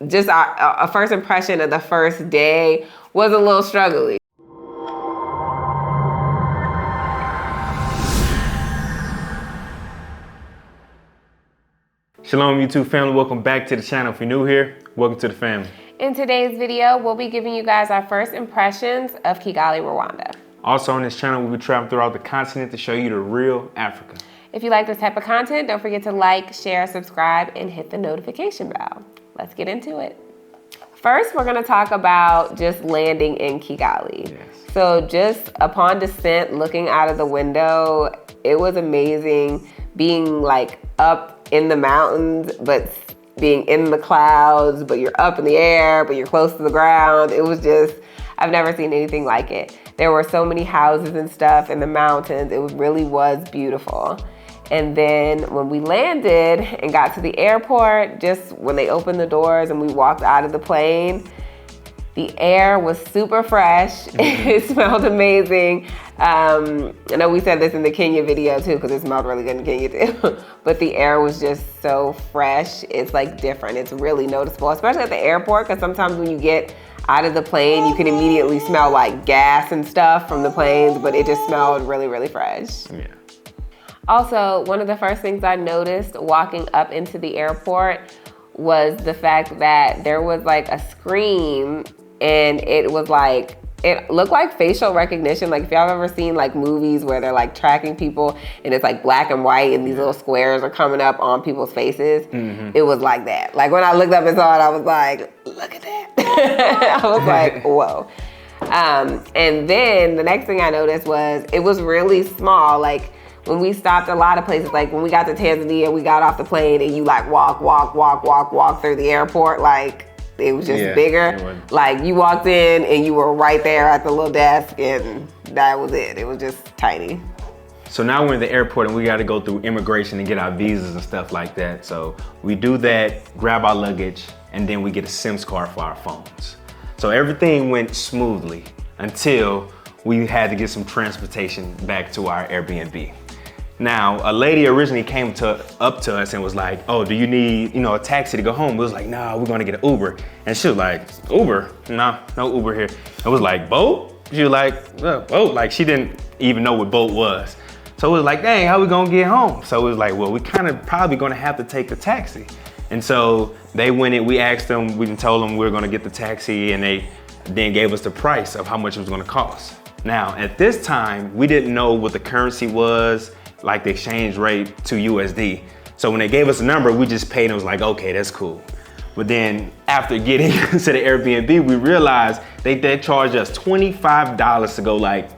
just a first impression of the first day was a little struggling. Shalom YouTube family, welcome back to the channel. If you're new here, welcome to the family. In today's video, we'll be giving you guys our first impressions of Kigali, Rwanda. Also on this channel, we'll be traveling throughout the continent to show you the real Africa. If you like this type of content, don't forget to like, share, subscribe, and hit the notification bell. Let's get into it. First, we're gonna talk about just landing in Kigali. Yes. So just upon descent, looking out of the window, it was amazing being like up in the mountains, but being in the clouds, but you're up in the air, but you're close to the ground. It was just, I've never seen anything like it. There were so many houses and stuff in the mountains. It really was beautiful. And then when we landed and got to the airport, just when they opened the doors and we walked out of the plane, the air was super fresh. It smelled amazing. I know we said this in the Kenya video too, because it smelled really good in Kenya too. But the air was just so fresh. It's like different. It's really noticeable, especially at the airport, because sometimes when you get out of the plane, you can immediately smell like gas and stuff from the planes, but it just smelled really, really fresh. Yeah. Also, one of the first things I noticed walking up into the airport was the fact that there was like a screen, and it was like, it looked like facial recognition. Like if y'all ever seen like movies where they're like tracking people and it's like black and white and these little squares are coming up on people's faces. It was like that. Like when I looked up and saw it, I was like, look at that. I was like, whoa. And then the next thing I noticed was it was really small. Like when we stopped a lot of places, like when we got to Tanzania, we got off the plane and you like walk through the airport. Like it was just bigger. Like you walked in and you were right there at the little desk and that was it. It was just tiny. So now we're in the airport and we got to go through immigration and get our visas and stuff like that. So we do that, grab our luggage, and then we get a SIM card for our phones. So everything went smoothly until we had to get some transportation back to our Airbnb. Now, a lady originally came up to us and was like, oh, do you need, a taxi to go home? We was like, nah, we're gonna get an Uber. And she was like, Uber? Nah, no Uber here. I was like, boat? She was like, boat. Like she didn't even know what boat was. So it was like, dang, how we gonna get home? So it was like, well, we kind of probably gonna have to take a taxi. And so they went in, we asked them, we told them we were gonna get the taxi, and they then gave us the price of how much it was gonna cost. Now, at this time, we didn't know what the currency was, like the exchange rate to USD. So when they gave us a number, we just paid and was like, okay, that's cool. But then after getting to the Airbnb, we realized they charged us $25 to go like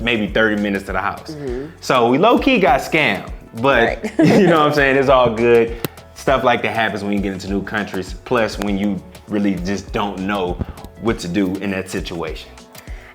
maybe 30 minutes to the house. So we low-key got scammed, but you know what I'm saying? It's all good. Stuff like that happens when you get into new countries, plus when you really just don't know what to do in that situation.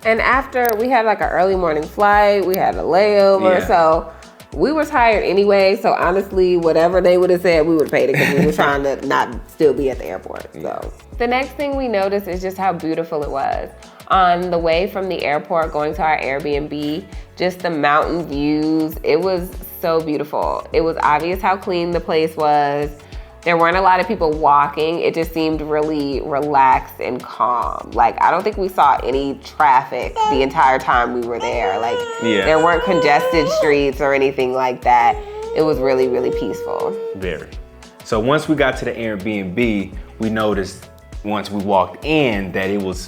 And after we had like an early morning flight, we had a layover, so we were tired anyway. So honestly, whatever they would have said, we would have paid it because we were trying to not still be at the airport. So the next thing we noticed is just how beautiful it was. On the way from the airport going to our Airbnb, just the mountain views, it was so beautiful. It was obvious how clean the place was. There weren't a lot of people walking. It just seemed really relaxed and calm. Like, I don't think we saw any traffic the entire time we were there. Like, there weren't congested streets or anything like that. It was really, really peaceful. Very. So once we got to the Airbnb, we noticed once we walked in that it was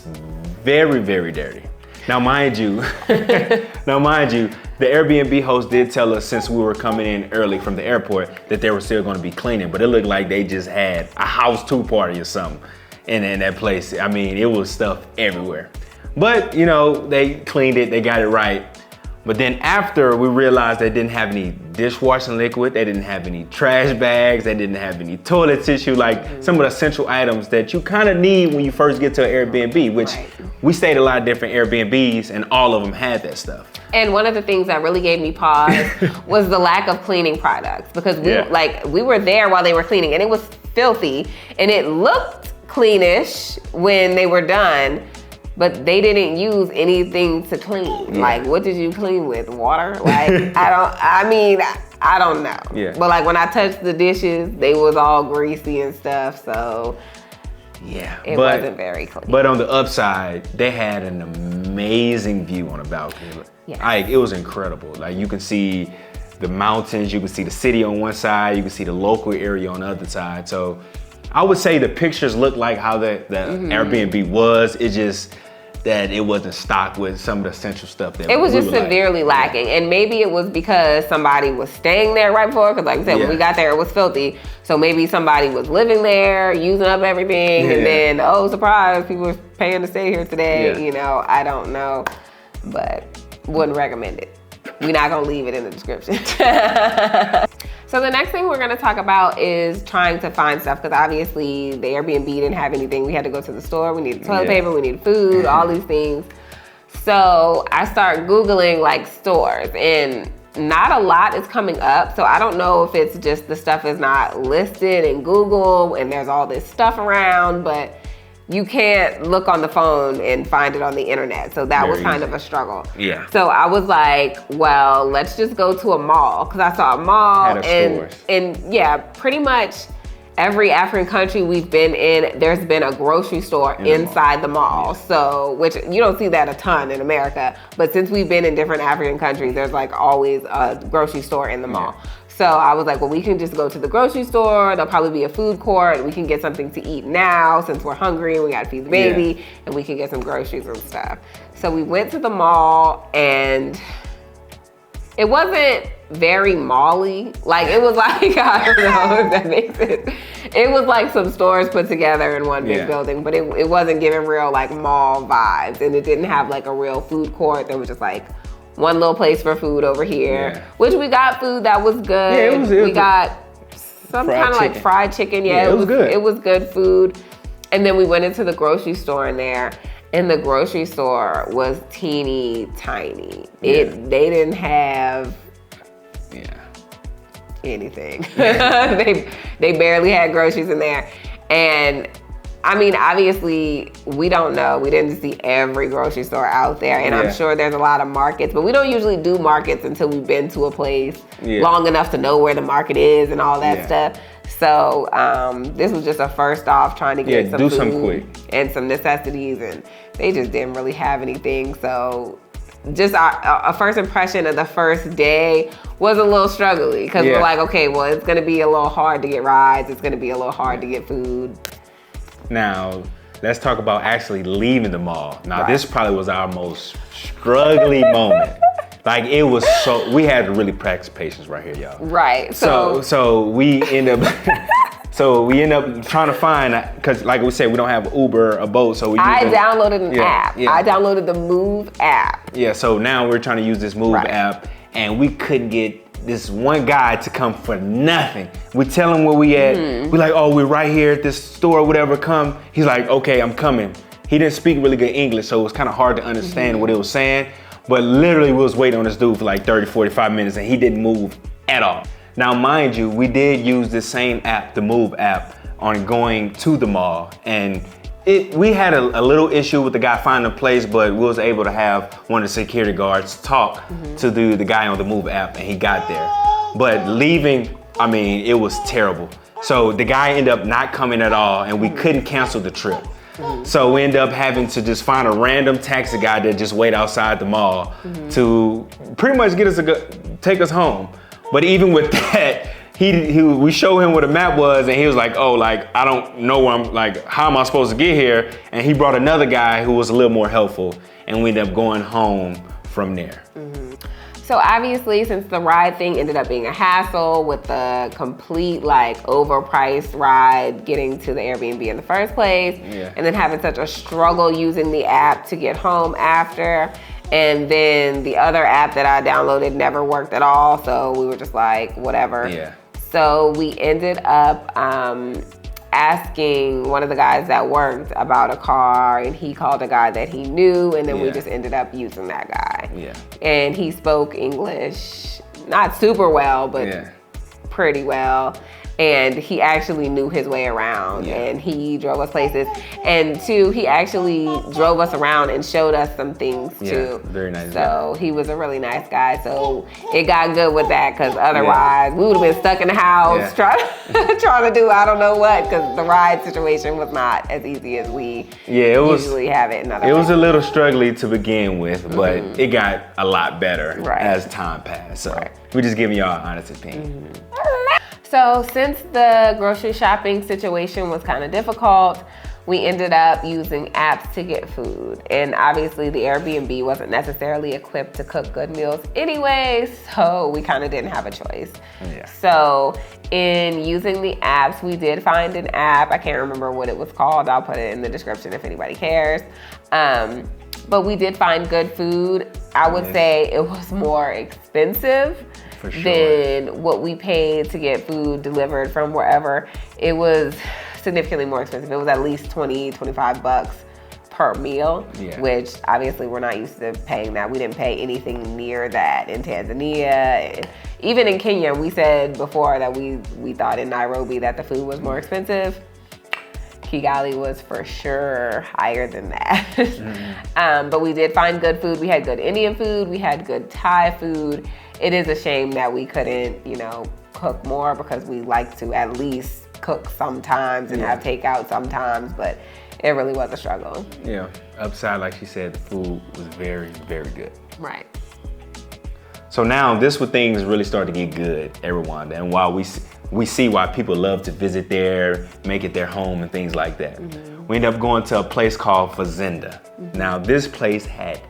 very, very dirty. Now, mind you, the Airbnb host did tell us since we were coming in early from the airport that they were still gonna be cleaning, but it looked like they just had a house tour party or something in that place. I mean, it was stuff everywhere. But, they cleaned it, they got it right. But then after we realized they didn't have any dishwashing liquid, they didn't have any trash bags, they didn't have any toilet tissue, like some of the essential items that you kind of need when you first get to an Airbnb, which we stayed at a lot of different Airbnbs and all of them had that stuff. And one of the things that really gave me pause was the lack of cleaning products, because we were there while they were cleaning and it was filthy and it looked cleanish when they were done. But they didn't use anything to clean. Like, what did you clean with? Water? Like, I don't know. But like when I touched the dishes, they was all greasy and stuff. So Yeah, it wasn't very clean. But on the upside, they had an amazing view on the balcony. Yeah. Like, it was incredible. Like, you can see the mountains, you can see the city on one side, you can see the local area on the other side. So I would say the pictures look like how the Airbnb was. It's just that it wasn't stocked with some of the essential stuff that it was just severely lacking. And maybe it was because somebody was staying there right before, because like I said, when we got there, it was filthy. So maybe somebody was living there, using up everything, and then, oh, surprise, people were paying to stay here today. You know, I don't know, but wouldn't recommend it. We're not gonna leave it in the description. So the next thing we're gonna talk about is trying to find stuff, because obviously the Airbnb didn't have anything. We had to go to the store, we needed toilet paper, we needed food, all these things. So I start Googling like stores, and not a lot is coming up. So I don't know if it's just the stuff is not listed in Google and there's all this stuff around, but you can't look on the phone and find it on the internet. So that was kind of a struggle. Yeah. So I was like, well, let's just go to a mall, because I saw a mall and yeah, pretty much every African country we've been in, there's been a grocery store inside the mall. So, which you don't see that a ton in America, but since we've been in different African countries, there's like always a grocery store in the mall. So I was like, well, we can just go to the grocery store. There'll probably be a food court. We can get something to eat now since we're hungry and we gotta feed the baby, and we can get some groceries and stuff. So we went to the mall, and it wasn't very mall-y. Like, it was like, I don't know if that makes sense. It was like some stores put together in one big building, but it wasn't giving real like mall vibes, and it didn't have like a real food court. There was just like one little place for food over here, which we got food that was good. We got some kind of like fried chicken. Yeah, it was good. It was good food. And then we went into the grocery store in there, and the grocery store was teeny tiny. They didn't have anything. They barely had groceries in there. And I mean, obviously, we don't know. We didn't see every grocery store out there, and I'm sure there's a lot of markets, but we don't usually do markets until we've been to a place long enough to know where the market is and all that stuff. So this was just a first off trying to get some food quick and some necessities, and they just didn't really have anything. So just our first impression of the first day was a little struggly, because we're like, okay, well, it's gonna be a little hard to get rides. It's gonna be a little hard to get food. Now, let's talk about actually leaving the mall. Now, this probably was our most struggling moment. Like, it was we had to really practice patience right here, y'all. Right. So we end up trying to find, because like we said, we don't have Uber or boat, so I downloaded an app. I downloaded the Move app. Yeah, so now we're trying to use this Move app, and we couldn't get this one guy to come for nothing. We tell him where we at. We're like, oh, we're right here at this store, whatever, come. He's like, okay, I'm coming. He didn't speak really good English, so it was kind of hard to understand what he was saying. But literally, we was waiting on this dude for like 30, 45 minutes, and he didn't move at all. Now, mind you, we did use this same app, the Move app, on going to the mall. And we had a little issue with the guy finding a place, but we was able to have one of the security guards talk to the guy on the Move app, and he got there. But leaving, I mean, it was terrible. So the guy ended up not coming at all, and we couldn't cancel the trip. So we ended up having to just find a random taxi guy that just wait outside the mall to pretty much take us home. But even with that, we showed him what a map was, and he was like, oh, like, I don't know where how am I supposed to get here? And he brought another guy who was a little more helpful, and we ended up going home from there. So obviously, since the ride thing ended up being a hassle with the complete like overpriced ride getting to the Airbnb in the first place, and then having such a struggle using the app to get home after, and then the other app that I downloaded never worked at all, so we were just like, whatever. So we ended up asking one of the guys that worked about a car, and he called a guy that he knew, and then we just ended up using that guy. And he spoke English, not super well, but pretty well. And he actually knew his way around, and he drove us places. And 2, he actually drove us around and showed us some things too. Very nice. So he was a really nice guy. So it got good with that, because otherwise we would have been stuck in the house trying to do I don't know what, because the ride situation was not as easy as we usually have it in other It was a little struggling to begin with, but it got a lot better Right. as time passed. So we're just giving y'all an honest opinion. So since the grocery shopping situation was kind of difficult, we ended up using apps to get food. And obviously the Airbnb wasn't necessarily equipped to cook good meals anyway, so we kind of didn't have a choice. Yeah. So in using the apps, we did find an app. I can't remember what it was called. I'll put it in the description if anybody cares. But we did find good food. I would say it was more expensive than what we paid to get food delivered from wherever. It was significantly more expensive. It was at least $20-25 per meal, which obviously we're not used to paying that. We didn't pay anything near that in Tanzania. And even in Kenya, we said before that we thought in Nairobi that the food was more expensive. Kigali was for sure higher than that. But we did find good food. We had good Indian food. We had good Thai food. It is a shame that we couldn't, cook more, because we like to at least cook sometimes and have takeout sometimes, but it really was a struggle. Yeah, upside, like she said, the food was very, very good. Right. So now this is where things really start to get good at Rwanda, and while we see why people love to visit there, make it their home and things like that. We end up going to a place called Fazenda. Now this place had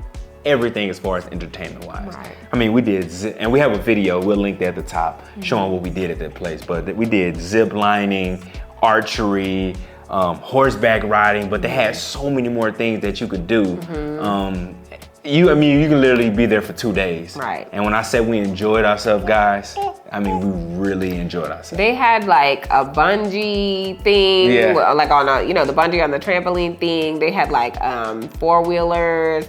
everything as far as entertainment wise. Right. I mean, we did, and we have a video, we'll link that at the top, showing what we did at that place. But we did zip lining, archery, horseback riding, but they had so many more things that you could do. You can literally be there for 2 days. Right. And when I say we enjoyed ourselves, guys, I mean, we really enjoyed ourselves. They had like a bungee thing, like on the bungee on the trampoline thing. They had like 4-wheelers.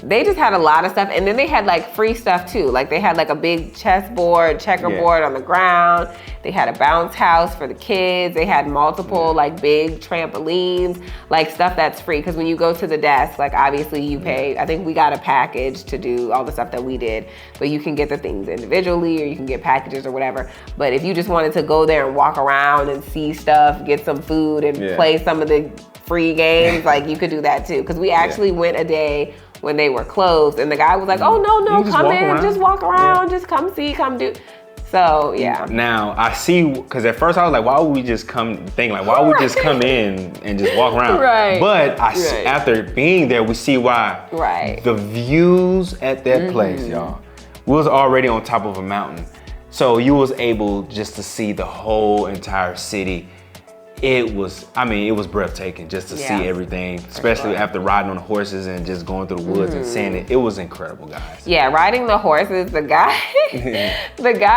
They just had a lot of stuff, and then they had like free stuff too. Like they had like a big chessboard, checkerboard on the ground. They had a bounce house for the kids. They had multiple like big trampolines, like stuff that's free. Because when you go to the desk, like obviously you pay. I think we got a package to do all the stuff that we did, but you can get the things individually, or you can get packages or whatever. But if you just wanted to go there and walk around and see stuff, get some food, and play some of the free games, like you could do that too. Because we actually went a day when they were closed, and the guy was like, "Oh no, come in, just walk around, just come see, come do." So Now I see, because at first I was like, why would we just come just come in and just walk around? Right. But after being there, we see why. Right. The views at that place, y'all. We was already on top of a mountain, so you was able just to see the whole entire city. It was breathtaking just to see everything, especially after riding on the horses and just going through the woods and seeing it. It was incredible, guys. Yeah, riding the horses, the guy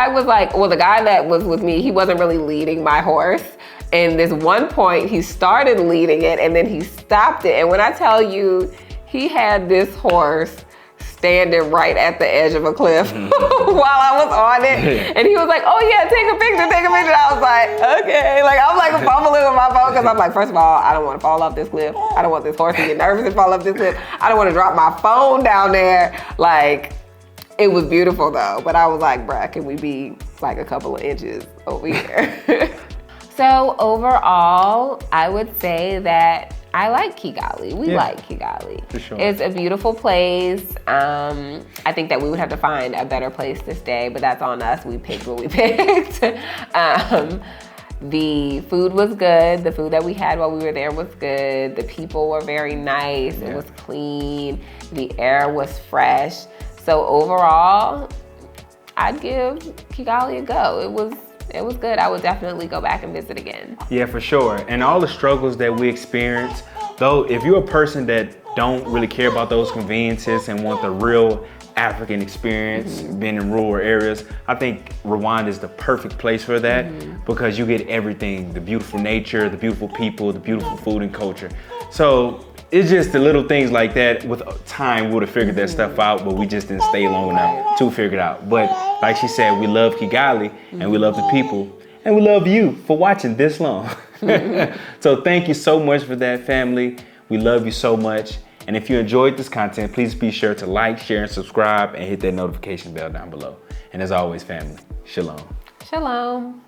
was like, the guy that was with me, he wasn't really leading my horse. And this one point, he started leading it, and then he stopped it. And when I tell you, he had this horse standing right at the edge of a cliff while I was on it. And he was like, "Oh yeah, take a picture, take a picture." I was like, okay. Like I'm like fumbling with my phone, because I'm like, first of all, I don't want to fall off this cliff. I don't want this horse to get nervous and fall off this cliff. I don't want to drop my phone down there. Like, it was beautiful though. But I was like, bruh, can we be like a couple of inches over here? So overall, I would say that I like Kigali. We like Kigali. For sure. It's a beautiful place. I think that we would have to find a better place to stay, but that's on us. We picked what we picked. The food was good. The food that we had while we were there was good. The people were very nice. It was clean. The air was fresh. So overall, I'd give Kigali a go. It was good. I would definitely go back and visit again. Yeah, for sure. And all the struggles that we experienced, though, if you're a person that don't really care about those conveniences and want the real African experience, being in rural areas, I think Rwanda is the perfect place for that, because you get everything, the beautiful nature, the beautiful people, the beautiful food and culture. So it's just the little things like that. With time, we would have figured that stuff out, but we just didn't stay long enough to figure it out. But like she said, we love Kigali and we love the people and we love you for watching this long. So thank you so much for that, family. We love you so much. And if you enjoyed this content, please be sure to like, share, and subscribe and hit that notification bell down below. And as always, family, shalom. Shalom.